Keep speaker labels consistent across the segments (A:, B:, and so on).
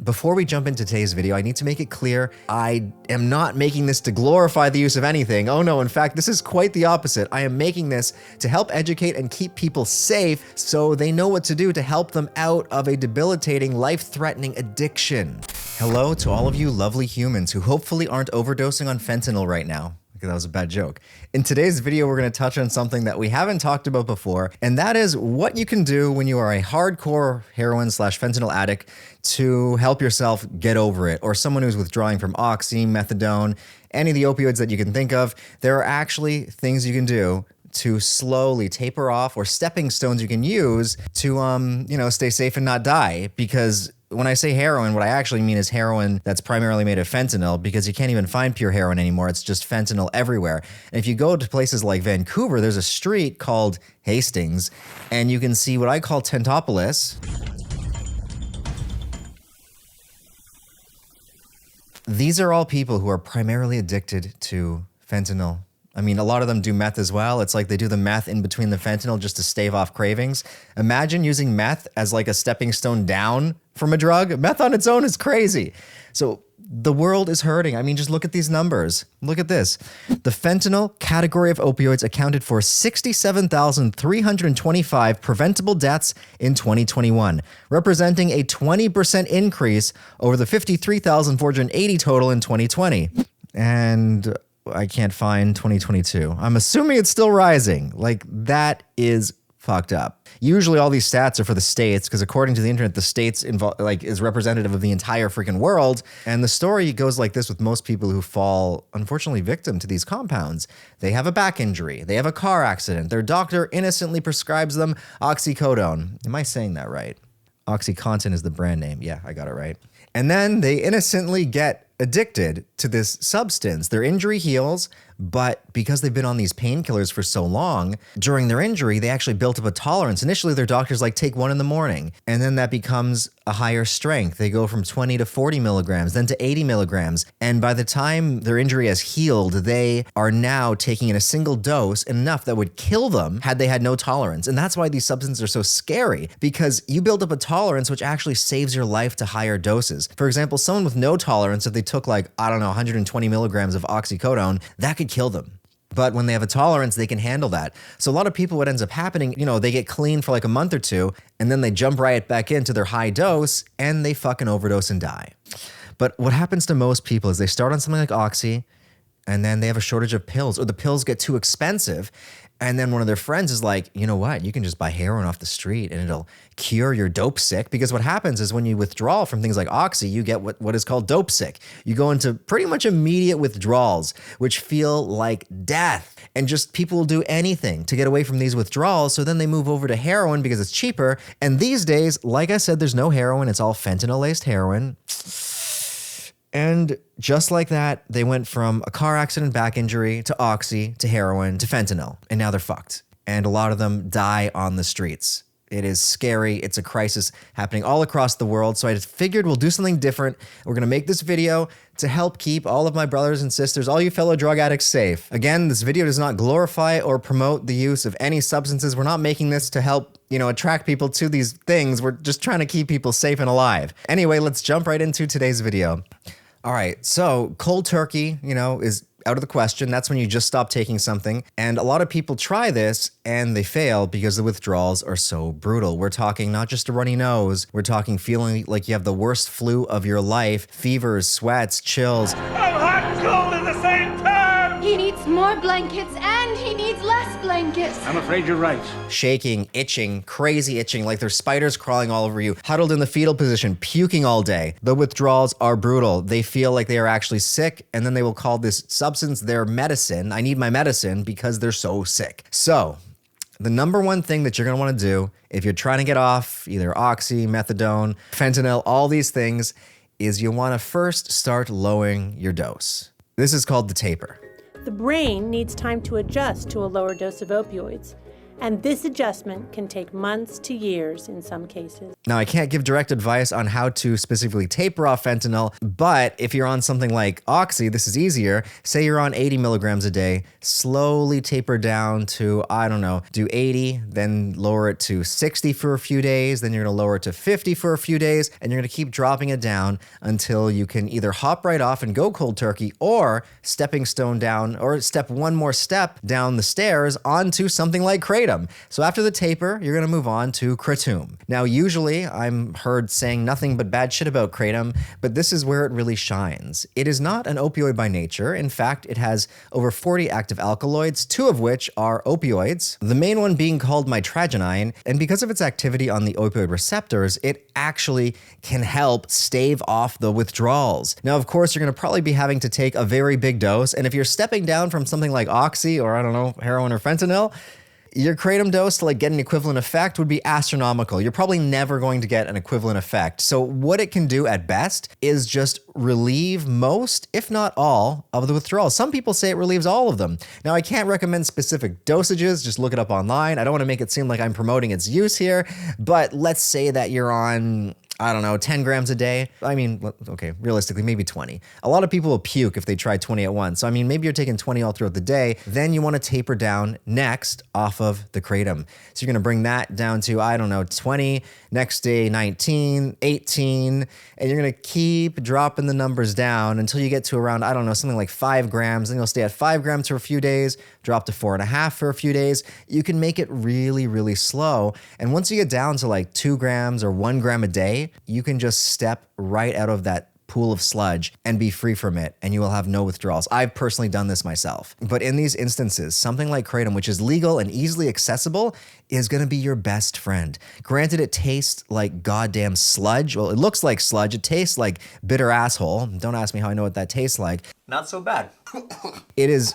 A: Before we jump into today's video, I need to make it clear I am not making this to glorify the use of anything. Oh no, in fact, this is quite the opposite. I am making this to help educate and keep people safe so they know what to do to help them out of a debilitating, life-threatening addiction. Hello to all of you lovely humans who hopefully aren't overdosing on fentanyl right now. That was a bad joke. In today's video, we're going to touch on something that we haven't talked about before, and that is what you can do when you are a hardcore heroin/fentanyl addict to help yourself get over it, or someone who's withdrawing from oxy, methadone, any of the opioids that you can think of. There are actually things you can do to slowly taper off, or stepping stones you can use to, stay safe and not die. Because when I say heroin, what I actually mean is heroin that's primarily made of fentanyl, because you can't even find pure heroin anymore. It's just fentanyl everywhere. And if you go to places like Vancouver, there's a street called Hastings, and you can see what I call Tentopolis. These are all people who are primarily addicted to fentanyl. I mean, a lot of them do meth as well. It's like they do the meth in between the fentanyl just to stave off cravings. Imagine using meth as like a stepping stone down from a drug. Meth on its own is crazy. So the world is hurting. I mean, just look at these numbers. Look at this. The fentanyl category of opioids accounted for 67,325 preventable deaths in 2021, representing a 20% increase over the 53,480 total in 2020. And I can't find 2022. I'm assuming it's still rising. Like, that is fucked up. Usually all these stats are for the states, because according to the internet, the states is representative of the entire freaking world. And the story goes like this with most people who fall, unfortunately, victim to these compounds. They have a back injury. They have a car accident. Their doctor innocently prescribes them oxycodone. Am I saying that right? OxyContin is the brand name. Yeah, I got it right. And then they innocently get addicted to this substance. Their injury heals, but because they've been on these painkillers for so long, during their injury, they actually built up a tolerance. Initially, their doctor's like, take one in the morning. And then that becomes a higher strength. They go from 20 to 40 milligrams, then to 80 milligrams. And by the time their injury has healed, they are now taking in a single dose enough that would kill them had they had no tolerance. And that's why these substances are so scary, because you build up a tolerance which actually saves your life to higher doses. For example, someone with no tolerance, if they took 120 milligrams of oxycodone, that could kill them. But when they have a tolerance, they can handle that. So a lot of people, what ends up happening, they get clean for like a month or two, and then they jump right back into their high dose, and they fucking overdose and die. But what happens to most people is they start on something like oxy, and then they have a shortage of pills, or the pills get too expensive. And then one of their friends is like, you know what, you can just buy heroin off the street and it'll cure your dope sick. Because what happens is when you withdraw from things like oxy, you get what is called dope sick. You go into pretty much immediate withdrawals, which feel like death. And just people will do anything to get away from these withdrawals. So then they move over to heroin because it's cheaper. And these days, like I said, there's no heroin. It's all fentanyl-laced heroin. And just like that, they went from a car accident, back injury, to oxy, to heroin, to fentanyl, and now they're fucked. And a lot of them die on the streets. It is scary. It's a crisis happening all across the world. So I just figured we'll do something different. We're going to make this video to help keep all of my brothers and sisters, all you fellow drug addicts, safe. Again, this video does not glorify or promote the use of any substances. We're not making this to help, attract people to these things. We're just trying to keep people safe and alive. Anyway, let's jump right into today's video. All right, so cold turkey, is out of the question. That's when you just stop taking something. And a lot of people try this and they fail because the withdrawals are so brutal. We're talking not just a runny nose. We're talking feeling like you have the worst flu of your life, fevers, sweats, chills.
B: I'm hot and cold at the same time!
C: He needs more blankets and he needs less blankets.
B: I'm afraid you're right.
A: Shaking, itching, crazy itching, like there's spiders crawling all over you, huddled in the fetal position, puking all day. The withdrawals are brutal. They feel like they are actually sick, and then they will call this substance their medicine. I need my medicine, because they're so sick. So the number one thing that you're going to want to do if you're trying to get off either oxy, methadone, fentanyl, all these things, is you want to first start lowering your dose. This is called the taper.
D: The brain needs time to adjust to a lower dose of opioids. and this adjustment can take months to years in some cases.
A: Now, I can't give direct advice on how to specifically taper off fentanyl, but if you're on something like Oxy, this is easier. Say you're on 80 milligrams a day, slowly taper down to, I don't know, do 80, then lower it to 60 for a few days, then you're gonna lower it to 50 for a few days, and you're gonna keep dropping it down until you can either hop right off and go cold turkey, or stepping stone down, or step one more step down the stairs onto something like Kratom. So after the taper, you're gonna move on to Kratom. Now, usually I'm heard saying nothing but bad shit about Kratom, but this is where it really shines. It is not an opioid by nature. In fact, it has over 40 active alkaloids, 2 of which are opioids, the main one being called mitragynine, and because of its activity on the opioid receptors, it actually can help stave off the withdrawals. Now, of course, you're gonna probably be having to take a very big dose, and if you're stepping down from something like Oxy or, I don't know, heroin or fentanyl, your Kratom dose to like get an equivalent effect would be astronomical. You're probably never going to get an equivalent effect. So what it can do at best is just relieve most, if not all, of the withdrawals. Some people say it relieves all of them. Now, I can't recommend specific dosages. Just look it up online. I don't want to make it seem like I'm promoting its use here, but let's say that you're on, I don't know, 10 grams a day. I mean, okay, realistically, maybe 20. A lot of people will puke if they try 20 at once. So, I mean, maybe you're taking 20 all throughout the day. Then you want to taper down next off of the Kratom. So you're going to bring that down to, I don't know, 20, next day 19, 18, and you're going to keep dropping the numbers down until you get to around, I don't know, something like 5 grams. Then you'll stay at 5 grams for a few days, drop to 4.5 for a few days. You can make it really, really slow. And once you get down to like 2 grams or 1 gram a day, you can just step right out of that pool of sludge and be free from it, and you will have no withdrawals. I've personally done this myself. But in these instances, something like Kratom, which is legal and easily accessible, is gonna be your best friend. Granted, it tastes like goddamn sludge. Well, it looks like sludge. It tastes like bitter asshole. Don't ask me how I know what that tastes like.
E: Not so bad.
A: It is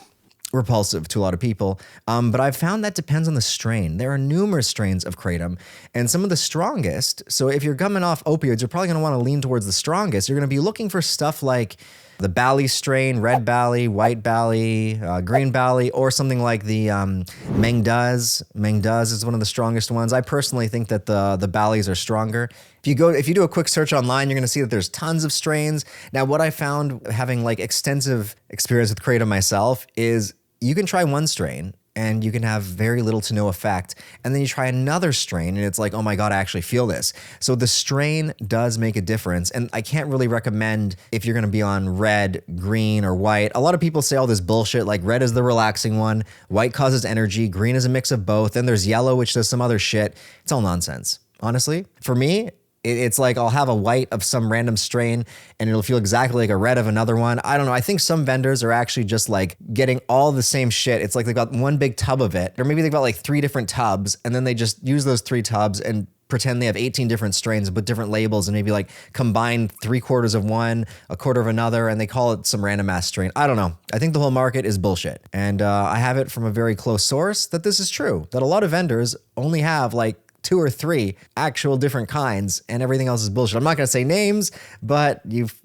A: repulsive to a lot of people, but I've found that depends on the strain. There are numerous strains of Kratom, and some of the strongest, so if you're coming off opioids, you're probably gonna wanna lean towards the strongest. You're gonna be looking for stuff like the Bali strain, red Bali, white Bali, green Bali, or something like the Mengduz. Mengduz is one of the strongest ones. I personally think that the Balis are stronger. If you do a quick search online, you're gonna see that there's tons of strains. Now, what I found having like extensive experience with Kratom myself is you can try one strain and you can have very little to no effect. And then you try another strain and it's like, oh my God, I actually feel this. So the strain does make a difference. And I can't really recommend if you're gonna be on red, green, or white. A lot of people say all this bullshit, like red is the relaxing one, white causes energy, green is a mix of both, then there's yellow, which does some other shit. It's all nonsense. Honestly, for me, it's like I'll have a white of some random strain and it'll feel exactly like a red of another one. I don't know. I think some vendors are actually just like getting all the same shit. It's like they've got one big tub of it, or maybe they've got like 3 different tubs and then they just use those 3 tubs and pretend they have 18 different strains with different labels and maybe like combine 3/4 of one, 1/4 of another, and they call it some random ass strain. I don't know. I think the whole market is bullshit. And I have it from a very close source that this is true, that a lot of vendors only have like 2 or 3 actual different kinds and everything else is bullshit. I'm not going to say names, but you've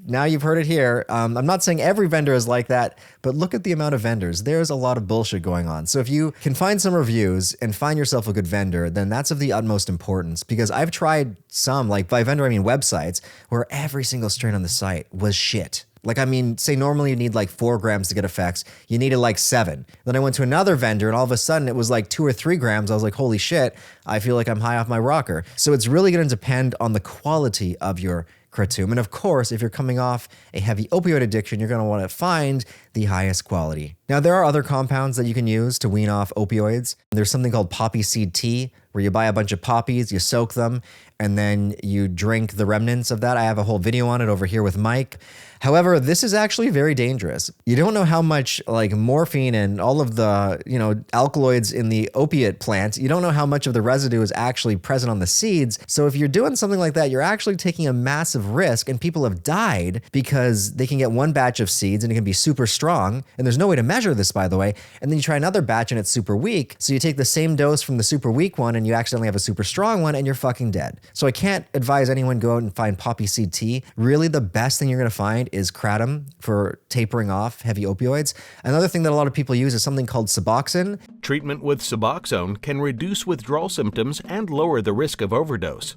A: heard it here. I'm not saying every vendor is like that, but look at the amount of vendors. There's a lot of bullshit going on. So if you can find some reviews and find yourself a good vendor, then that's of the utmost importance, because I've tried some, like by vendor, I mean websites, where every single strain on the site was shit. Like, I mean, say normally you need like 4 grams to get effects. You needed like 7. Then I went to another vendor and all of a sudden it was like 2 or 3 grams. I was like, holy shit, I feel like I'm high off my rocker. So it's really going to depend on the quality of your Kratom. And of course, if you're coming off a heavy opioid addiction, you're going to want to find the highest quality. Now, there are other compounds that you can use to wean off opioids. There's something called poppy seed tea, where you buy a bunch of poppies, you soak them, and then you drink the remnants of that. I have a whole video on it over here with Mike. However, this is actually very dangerous. You don't know how much like morphine and all of the, alkaloids in the opiate plant, you don't know how much of the residue is actually present on the seeds. So if you're doing something like that, you're actually taking a massive risk, and people have died because they can get one batch of seeds and it can be super strong and there's no way to measure measure this, by the way, and then you try another batch and it's super weak. So you take the same dose from the super weak one and you accidentally have a super strong one and you're fucking dead. So I can't advise anyone go out and find poppy seed tea. Really, the best thing you're gonna find is Kratom for tapering off heavy opioids. Another thing that a lot of people use is something called Suboxone.
E: Treatment with Suboxone can reduce withdrawal symptoms and lower the risk of overdose.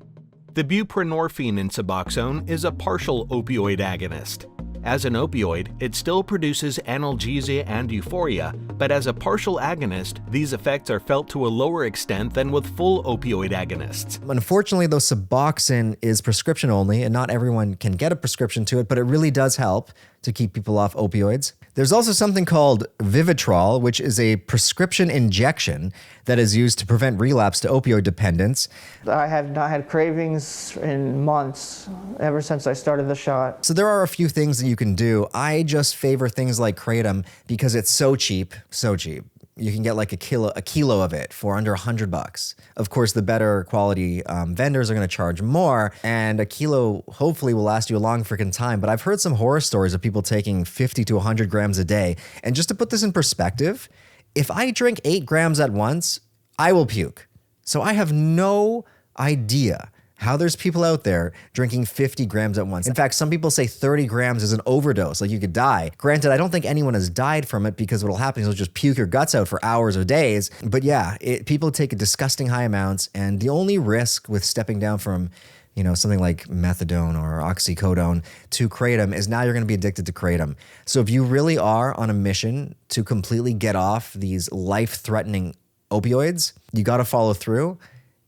E: The buprenorphine in Suboxone is a partial opioid agonist. As an opioid, it still produces analgesia and euphoria, but as a partial agonist, these effects are felt to a lower extent than with full opioid agonists.
A: Unfortunately, though, Suboxone is prescription only, and not everyone can get a prescription to it, but it really does help to keep people off opioids. There's also something called withdrawal, which is a prescription injection that is used to prevent relapse to opioid dependence.
F: I have not had cravings in months, ever since I started the shot.
A: So there are a few things that you can do. I just favor things like Kratom because it's so cheap, so cheap. You can get like a kilo of it for under $100. Of course, the better quality vendors are going to charge more, and a kilo hopefully will last you a long freaking time. But I've heard some horror stories of people taking 50 to 100 grams a day. And just to put this in perspective, if I drink 8 grams at once, I will puke. So I have no idea how there's people out there drinking 50 grams at once. In fact, some people say 30 grams is an overdose, like you could die. Granted, I don't think anyone has died from it because what'll happen is you'll just puke your guts out for hours or days. But yeah, people take disgusting high amounts, and the only risk with stepping down from something like methadone or oxycodone to Kratom is now you're going to be addicted to Kratom. So if you really are on a mission to completely get off these life-threatening opioids, you got to follow through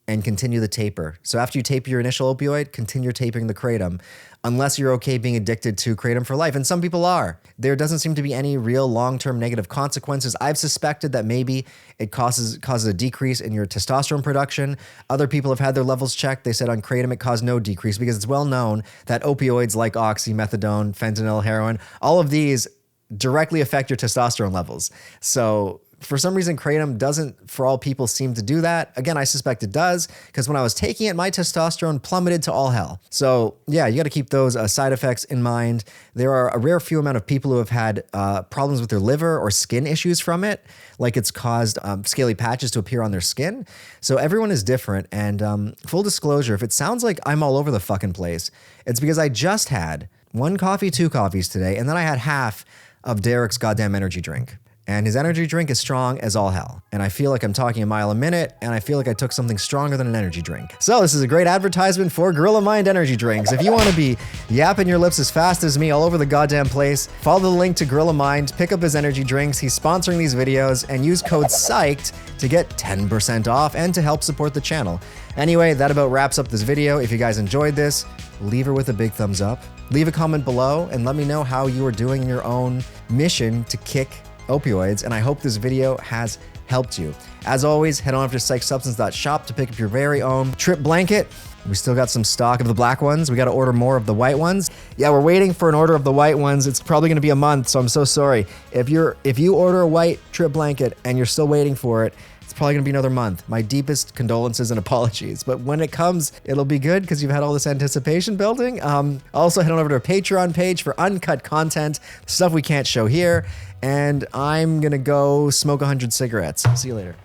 A: and continue the taper. So after you taper your initial opioid, continue tapering the Kratom, unless you're okay being addicted to Kratom for life. And some people are. There doesn't seem to be any real long-term negative consequences. I've suspected that maybe it causes a decrease in your testosterone production. Other people have had their levels checked. They said on Kratom it caused no decrease because it's well known that opioids like oxy, methadone, fentanyl, heroin, all of these directly affect your testosterone levels. So for some reason, Kratom doesn't, for all people, seem to do that. Again, I suspect it does, because when I was taking it, my testosterone plummeted to all hell. So yeah, you got to keep those side effects in mind. There are a rare few amount of people who have had problems with their liver or skin issues from it, like it's caused scaly patches to appear on their skin. So everyone is different. And full disclosure, if it sounds like I'm all over the fucking place, it's because I just had 1 coffee, 2 coffees today, and then I had half of Derek's goddamn energy drink. And his energy drink is strong as all hell. And I feel like I'm talking a mile a minute, and I feel like I took something stronger than an energy drink. So this is a great advertisement for Gorilla Mind energy drinks. If you want to be yapping your lips as fast as me all over the goddamn place, follow the link to Gorilla Mind, pick up his energy drinks. He's sponsoring these videos, and use code PSYCHED to get 10% off and to help support the channel. Anyway, that about wraps up this video. If you guys enjoyed this, leave her with a big thumbs up. Leave a comment below and let me know how you are doing in your own mission to kick opioids, and I hope this video has helped you. As always, head on over to psychsubstance.shop to pick up your very own trip blanket. We still got some stock of the black ones. We got to order more of the white ones. Yeah, we're waiting for an order of the white ones. It's probably going to be a month, so I'm so sorry. If you order a white trip blanket and you're still waiting for it, it's probably going to be another month. My deepest condolences and apologies. But when it comes, it'll be good because you've had all this anticipation building. Also, head on over to our Patreon page for uncut content, stuff we can't show here. And I'm going to go smoke 100 cigarettes. See you later.